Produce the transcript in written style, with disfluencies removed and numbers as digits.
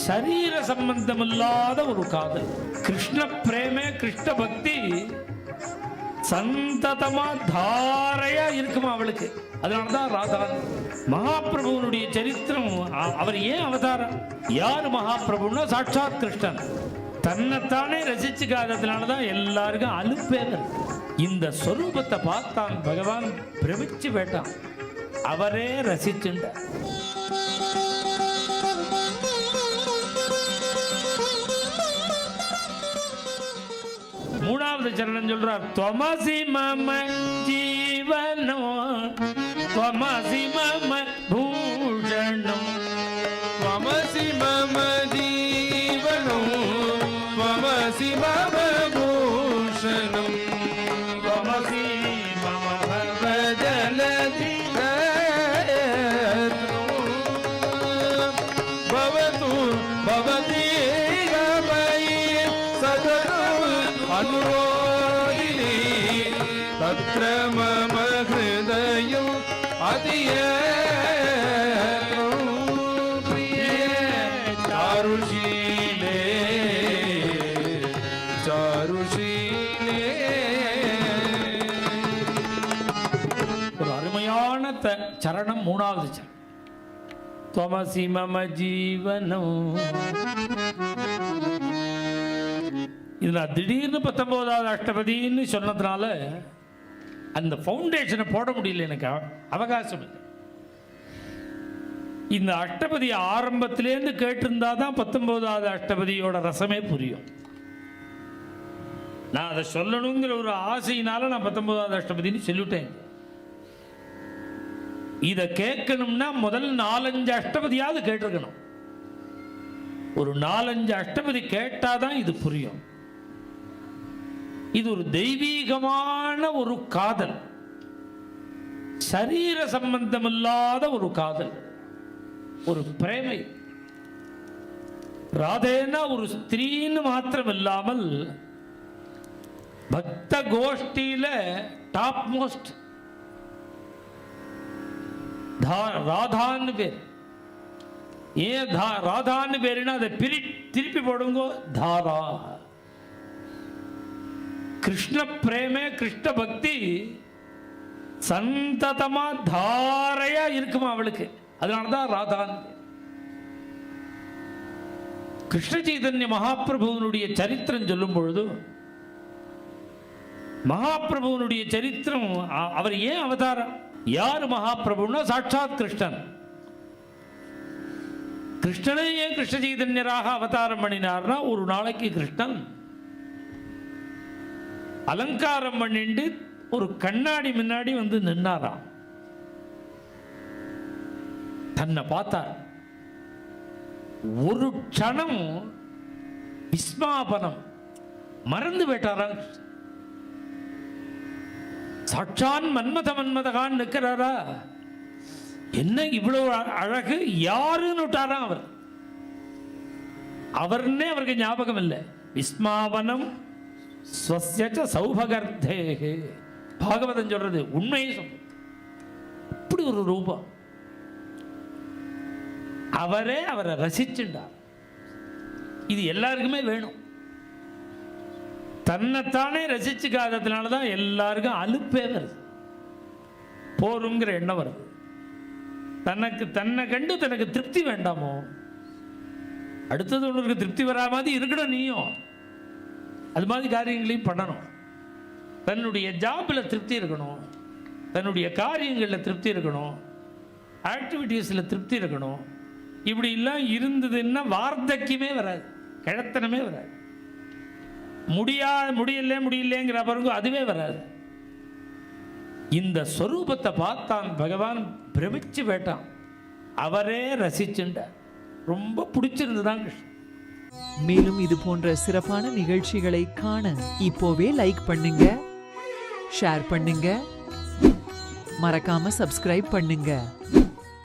சரீர சம்பந்தம் இல்லாத ஒரு காதல். கிருஷ்ண பிரேமே கிருஷ்ண பக்தி சந்ததமா தாரையா இருக்குமா அவளுக்கு. அதனாலதான் ராதா. மகாபிரபுனுடைய சரித்திரம், அவர் ஏன் அவதாரம்? யாரு மகாபிரபுன்னா சாட்சாத் கிருஷ்ணன். தன்னைத்தானே ரசிச்சுக்காததுனாலதான் எல்லாருக்கும் அலுப்பேர். இந்த ஸ்வரூபத்தை பார்த்தான் பகவான், பிரமிச்சு வேட்டான், அவரே ரசிச்சுண்டார். மூணாவது சரணம் சொல்றார், त्वमसि मम जीवनो त्वमसि मम भूषणो त्वमसि मम जीवनो त्वमसि मम भूषणो त्वमसि मम भवजलधि भवतु भवति गमयि सदनु अनुरोदिनी तत्र मम हृदयो अधिये चारुशीले चारुशीले. ஒரு அருமையான சரணம். மூணாவது சரணம், त्वमसि मम जीवनो. இதுல திடீர்னு 19வது அஷ்டபதினு சொன்னதுனால அந்த ஃபவுண்டேஷனை போட முடியல, எனக்கு அவகாசம் இல்லை. இந்த அஷ்டபதி ஆரம்பத்திலேருந்து கேட்டிருந்தா தான் 19வது அஷ்டபதியோட ரசமே புரியும். நான் அதை சொல்லணுங்கிற ஒரு ஆசையினால நான் 19வது அஷ்டபதினு சொல்லிவிட்டேன். இதை கேட்கணும்னா முதல் 4-5 அஷ்டபதியாவது கேட்டிருக்கணும். ஒரு 4-5 அஷ்டபதி கேட்டாதான் இது புரியும். இது ஒரு தெய்வீகமான ஒரு காதல், சரீர சம்பந்தம் இல்லாத ஒரு காதல், ஒரு பிரேமை. ராதேனா ஒரு ஸ்திரீன்னு மாத்திரம் இல்லாமல் பக்த கோஷ்டியில டாப் மோஸ்ட் ராதான்னு பேர். ஏன் ராதான்னு பேருன்னா அதை திருப்பி போடுங்க, தாரா. கிருஷ்ண பிரேமே கிருஷ்ண பக்தி சந்ததமா தாரையா இருக்குமா அவளுக்கு. அதனாலதான் ராதான். கிருஷ்ண சைதன்ய மகாபிரபுவனுடைய சரித்திரம் சொல்லும் பொழுது, மகாபிரபுவனுடைய சரித்திரம், அவர் ஏன் அவதாரம்? யாரு மகாபிரபுன்னா சாட்சாத் கிருஷ்ணன். கிருஷ்ணனே ஏன் கிருஷ்ண சைதன்யராக அவதாரம் பண்ணினார்னா, ஒரு நாளைக்கு கிருஷ்ணன் அலங்காரம் பண்ணிட்டு ஒரு கண்ணாடி முன்னாடி வந்து நின்னாராம். தன்னை பார்த்தார். ஒரு க்ஷணம் விஸ்மாபனம், மறந்து போயிட்டாராம். சாட்சான் மன்மத மன்மதகான் நிற்கிறாரா, என்ன இவ்வளவு அழகு, யாருன்னு விட்டாராம் அவர். அவர்னே அவருக்கு ஞாபகம் இல்லை. விஸ்மாவனம் ஸ்வஸ்ய சௌபகர்த்தே. பாகவதம் சொல்றது உண்மையை சொல்ற. அப்படி ஒரு ரூபம். அவரை ரசிச்சுண்டார். இது எல்லாருக்குமே வேணும். தன்னைத்தானே ரசிச்சுக்காததுனாலதான் எல்லாருக்கும் அலுப்பே வருது, போருங்கிற எண்ணம் வருது. தன்னை கண்டு தனக்கு திருப்தி வேண்டாமோ? அடுத்தது உனக்கு திருப்தி வரா மாதிரி இருக்கணும். நீயும் அது மாதிரி காரியங்களையும் பண்ணணும். தன்னுடைய ஜாபில் திருப்தி இருக்கணும், தன்னுடைய காரியங்களில் திருப்தி இருக்கணும், ஆக்டிவிட்டீஸில் திருப்தி இருக்கணும். இப்படி எல்லாம் இருந்ததுன்னா வார்த்தக்கியமே வராது, கிழத்தனமே வராது. முடியலைங்கிற பிறகு அதுவே வராது. இந்த ஸ்வரூபத்தை பார்த்தான் பகவான், பிரமிச்சு வேட்டான், அவரே ரசிச்சுண்டார். ரொம்ப பிடிச்சிருந்துதான் கிருஷ்ணன். மேலும் இது போன்ற சிறப்பான நிகழ்ச்சிகளை காண இப்போவே லைக் பண்ணுங்க, ஷேர் பண்ணுங்க, மறக்காம சப்ஸ்கிரைப் பண்ணுங்க.